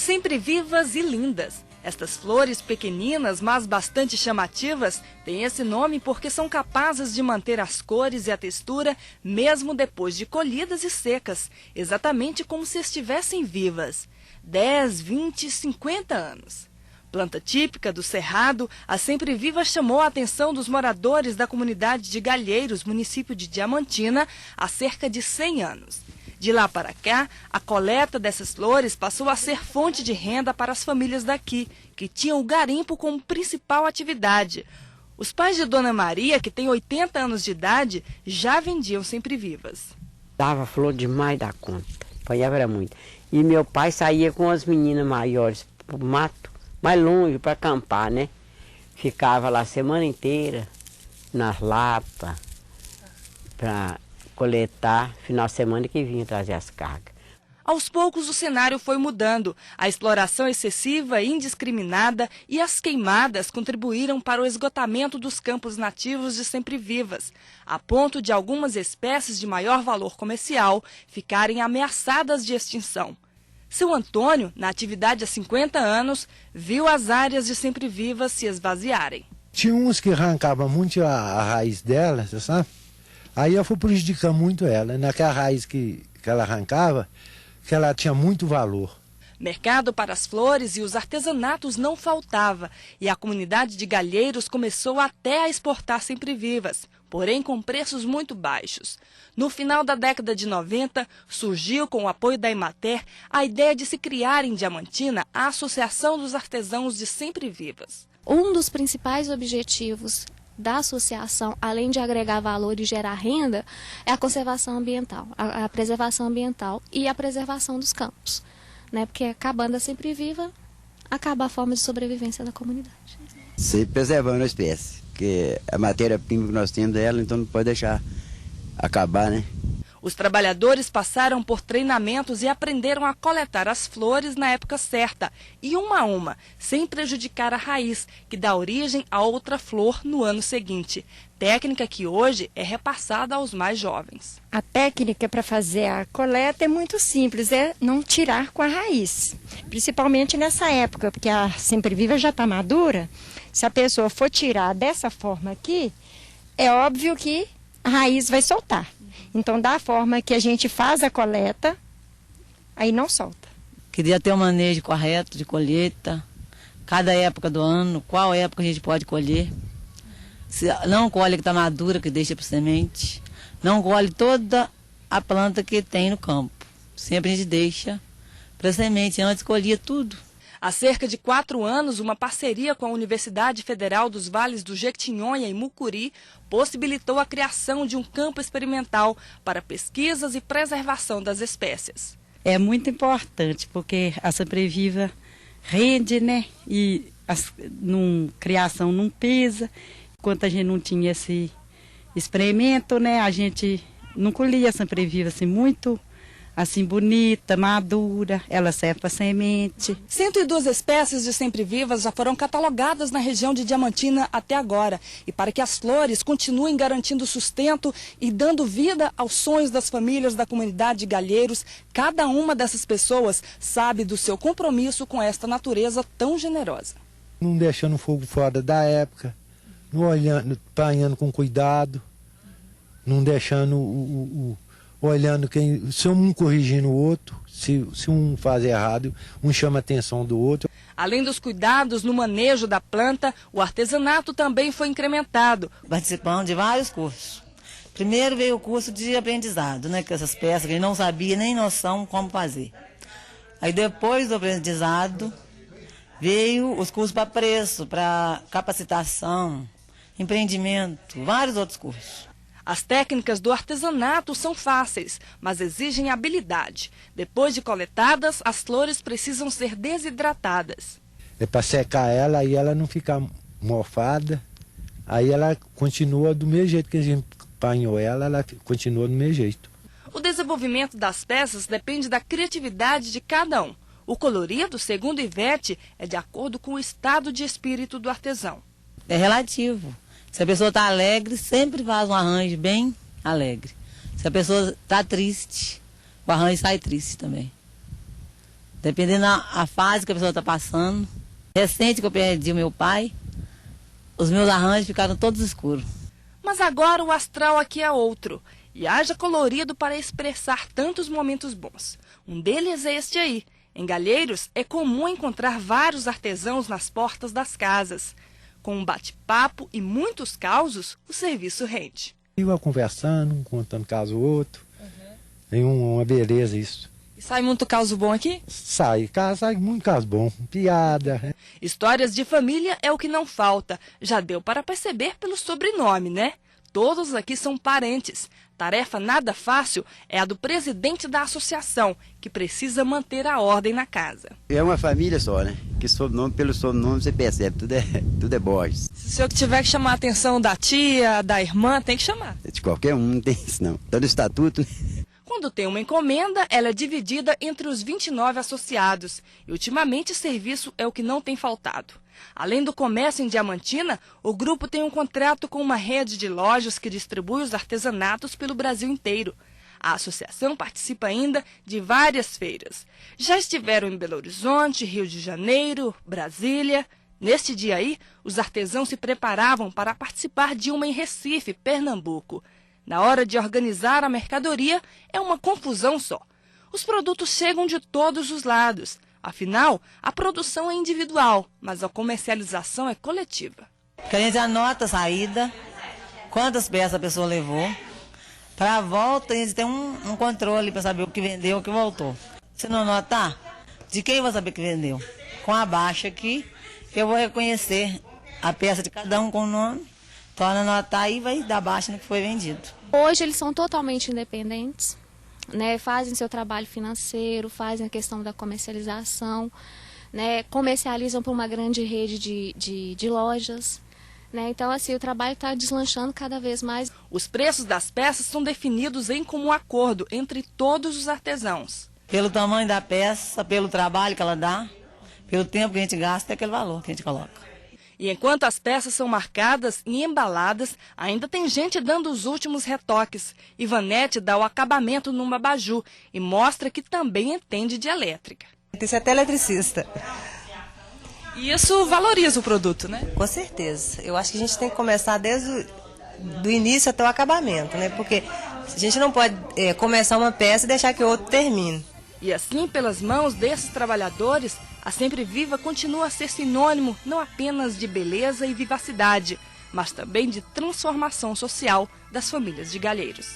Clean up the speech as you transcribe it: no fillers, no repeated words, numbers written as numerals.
Sempre vivas e lindas. Estas flores pequeninas, mas bastante chamativas, têm esse nome porque são capazes de manter as cores e a textura mesmo depois de colhidas e secas, exatamente como se estivessem vivas. 10, 20, 50 anos. Planta típica do Cerrado, a Sempre Viva chamou a atenção dos moradores da comunidade de Galheiros, município de Diamantina, há cerca de 100 anos. De lá para cá, a coleta dessas flores passou a ser fonte de renda para as famílias daqui, que tinham o garimpo como principal atividade. Os pais de Dona Maria, que tem 80 anos de idade, já vendiam Sempre Vivas. Dava flor demais da conta, apanhava era muito. E meu pai saía com as meninas maiores para o mato, mais longe para acampar, né? Ficava lá a semana inteira, nas lapas, para coletar, final de semana que vinha trazer as cargas. Aos poucos o cenário foi mudando. A exploração excessiva e indiscriminada e as queimadas contribuíram para o esgotamento dos campos nativos de Sempre Vivas, a ponto de algumas espécies de maior valor comercial ficarem ameaçadas de extinção. Seu Antônio, na atividade há 50 anos, viu as áreas de Sempre Vivas se esvaziarem. Tinha uns que arrancavam muito a raiz dela, você sabe? Aí eu fui prejudicar muito ela. Naquela raiz que ela arrancava, que ela tinha muito valor. Mercado para as flores e os artesanatos não faltava, e a comunidade de Galheiros começou até a exportar Sempre Vivas, porém com preços muito baixos. No final da década de 90, surgiu, com o apoio da Emater, a ideia de se criar em Diamantina a Associação dos Artesãos de Sempre Vivas. Um dos principais objetivos da associação, além de agregar valor e gerar renda, é a conservação ambiental, a preservação ambiental e a preservação dos campos, né? Porque acabando a Sempre Viva, acaba a forma de sobrevivência da comunidade. Se preservando a espécie, porque a matéria-prima que nós temos dela, então não pode deixar acabar, né? Os trabalhadores passaram por treinamentos e aprenderam a coletar as flores na época certa, e uma a uma, sem prejudicar a raiz, que dá origem a outra flor no ano seguinte. Técnica que hoje é repassada aos mais jovens. A técnica para fazer a coleta é muito simples, é não tirar com a raiz. Principalmente nessa época, porque a Sempre Viva já está madura. Se a pessoa for tirar dessa forma aqui, é óbvio que a raiz vai soltar. Então, da forma que a gente faz a coleta, aí não solta. Queria ter um manejo correto de colheita, cada época do ano, qual época a gente pode colher. Se não colhe que está madura, que deixa para semente. Não colhe toda a planta que tem no campo. Sempre a gente deixa para semente, antes colhia tudo. Há cerca de 4 anos, uma parceria com a Universidade Federal dos Vales do Jequitinhonha e Mucuri possibilitou a criação de um campo experimental para pesquisas e preservação das espécies. É muito importante, porque a Sempre Viva rende, né? E a criação não pesa. Enquanto a gente não tinha esse experimento, né? A gente não colhia a Sempre Viva assim muito assim bonita, madura, ela serve para semente. 102 espécies de Sempre Vivas já foram catalogadas na região de Diamantina até agora. E para que as flores continuem garantindo sustento e dando vida aos sonhos das famílias da comunidade de Galheiros, cada uma dessas pessoas sabe do seu compromisso com esta natureza tão generosa. Não deixando o fogo fora da época, não olhando, apanhando com cuidado, não deixando olhando se um corrigindo o outro, se um faz errado, um chama a atenção do outro. Além dos cuidados no manejo da planta, o artesanato também foi incrementado. Participando de vários cursos. Primeiro veio o curso de aprendizado, né? Que essas peças que a gente não sabia nem noção como fazer. Aí depois do aprendizado, veio os cursos para preço, para capacitação, empreendimento, vários outros cursos. As técnicas do artesanato são fáceis, mas exigem habilidade. Depois de coletadas, as flores precisam ser desidratadas. É para secar ela e ela não ficar mofada. Aí ela continua do mesmo jeito que a gente apanhou ela continua do mesmo jeito. O desenvolvimento das peças depende da criatividade de cada um. O colorido, segundo Ivete, é de acordo com o estado de espírito do artesão. É relativo. Se a pessoa está alegre, sempre faz um arranjo bem alegre. Se a pessoa está triste, o arranjo sai triste também. Dependendo da fase que a pessoa está passando. Recente que eu perdi o meu pai, os meus arranjos ficaram todos escuros. Mas agora o astral aqui é outro. E haja colorido para expressar tantos momentos bons. Um deles é este aí. Em Galheiros, é comum encontrar vários artesãos nas portas das casas. Com um bate-papo e muitos causos, o serviço rende. Eu ia conversando, um contando caso o outro. Tem uma beleza isso. E sai muito caso bom aqui? Sai muito caso bom. Piada. Histórias de família é o que não falta. Já deu para perceber pelo sobrenome, né? Todos aqui são parentes. Tarefa nada fácil é a do presidente da associação, que precisa manter a ordem na casa. É uma família só, né? Que sobrenome, pelo sobrenome você percebe, tudo é Borges. Se o senhor tiver que chamar a atenção da tia, da irmã, tem que chamar. De qualquer um, não tem isso não. Tá no estatuto, né? Quando tem uma encomenda, ela é dividida entre os 29 associados. E ultimamente serviço é o que não tem faltado. Além do comércio em Diamantina, o grupo tem um contrato com uma rede de lojas que distribui os artesanatos pelo Brasil inteiro. A associação participa ainda de várias feiras. Já estiveram em Belo Horizonte, Rio de Janeiro, Brasília. Neste dia aí, os artesãos se preparavam para participar de uma em Recife, Pernambuco. Na hora de organizar a mercadoria, é uma confusão só. Os produtos chegam de todos os lados. Afinal, a produção é individual, mas a comercialização é coletiva. Porque a gente anota a saída, quantas peças a pessoa levou. Para a volta, a gente tem um controle para saber o que vendeu e o que voltou. Se não anotar, de quem eu vou saber que vendeu? Com a baixa aqui, eu vou reconhecer a peça de cada um com o nome. Torna anotar e vai dar baixa no que foi vendido. Hoje eles são totalmente independentes, né? Fazem seu trabalho financeiro, fazem a questão da comercialização, né? Comercializam para uma grande rede de lojas. Né? Então, assim, o trabalho está deslanchando cada vez mais. Os preços das peças são definidos em comum acordo entre todos os artesãos. Pelo tamanho da peça, pelo trabalho que ela dá, pelo tempo que a gente gasta, é aquele valor que a gente coloca. E enquanto as peças são marcadas e embaladas, ainda tem gente dando os últimos retoques. Ivanete dá o acabamento numa abajur e mostra que também entende de elétrica. Tem que ser até eletricista. E isso valoriza o produto, né? Com certeza. Eu acho que a gente tem que começar desde do início até o acabamento, né? Porque a gente não pode começar uma peça e deixar que o outro termine. E assim, pelas mãos desses trabalhadores, a Sempre Viva continua a ser sinônimo não apenas de beleza e vivacidade, mas também de transformação social das famílias de Galheiros.